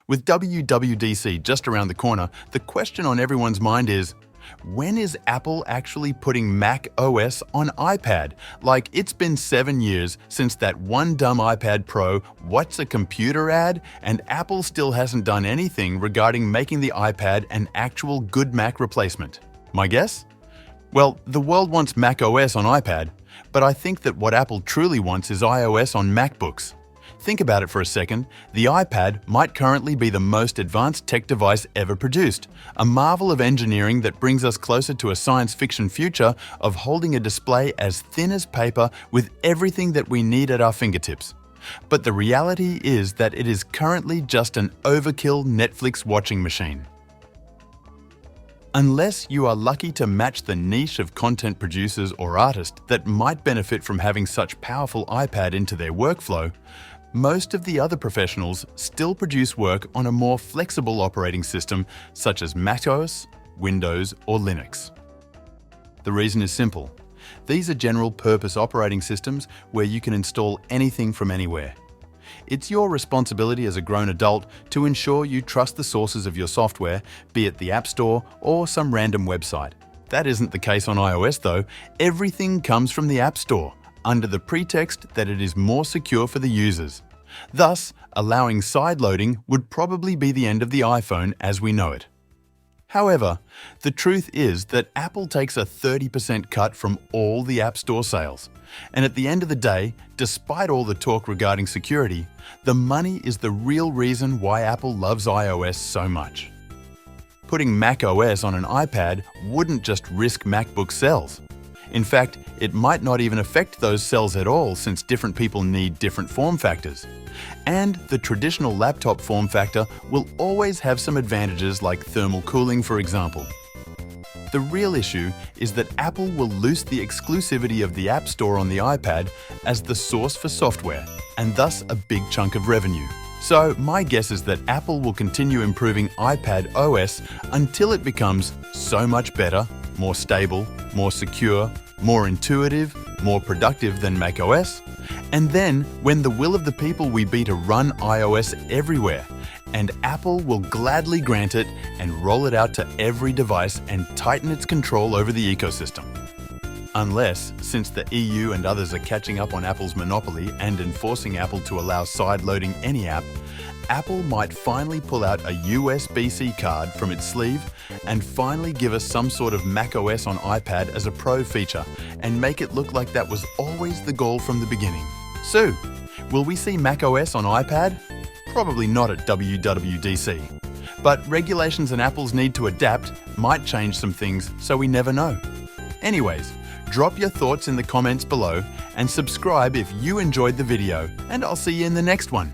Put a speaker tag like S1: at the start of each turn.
S1: With WWDC just around the corner, the question on everyone's mind is, when is Apple actually putting macOS on iPad? Like, it's been 7 years since that one dumb iPad Pro "What's a computer" ad, and Apple still hasn't done anything regarding making the iPad an actual good Mac replacement. My guess? Well, the world wants macOS on iPad, but I think that what Apple truly wants is iOS on MacBooks. Think about it for a second. The iPad might currently be the most advanced tech device ever produced, a marvel of engineering that brings us closer to a science fiction future of holding a display as thin as paper with everything that we need at our fingertips. But the reality is that it is currently just an overkill Netflix watching machine. Unless you are lucky to match the niche of content producers or artists that might benefit from having such powerful iPad into their workflow, most of the other professionals still produce work on a more flexible operating system such as macOS, Windows, or Linux. The reason is simple. These are general-purpose operating systems where you can install anything from anywhere. It's your responsibility as a grown adult to ensure you trust the sources of your software, be it the App Store or some random website. That isn't the case on iOS though. Everything comes from the App Store, under the pretext that it is more secure for the users. Thus, allowing sideloading would probably be the end of the iPhone as we know it. However, the truth is that Apple takes a 30% cut from all the App Store sales. And at the end of the day, despite all the talk regarding security, the money is the real reason why Apple loves iOS so much. Putting macOS on an iPad wouldn't just risk MacBook sales. In fact, it might not even affect those sales at all since different people need different form factors. And the traditional laptop form factor will always have some advantages like thermal cooling, for example. The real issue is that Apple will lose the exclusivity of the App Store on the iPad as the source for software, and thus a big chunk of revenue. So my guess is that Apple will continue improving iPad OS until it becomes so much better, more stable, more secure, more intuitive, more productive than macOS. And then, when the will of the people will be to run iOS everywhere, and Apple will gladly grant it and roll it out to every device and tighten its control over the ecosystem. Unless, since the EU and others are catching up on Apple's monopoly and enforcing Apple to allow side-loading any app, Apple might finally pull out a USB-C card from its sleeve and finally give us some sort of macOS on iPad as a pro feature and make it look like that was always the goal from the beginning. So, will we see macOS on iPad? Probably not at WWDC. But regulations and Apple's need to adapt might change some things, so we never know. Anyways, drop your thoughts in the comments below and subscribe if you enjoyed the video, and I'll see you in the next one.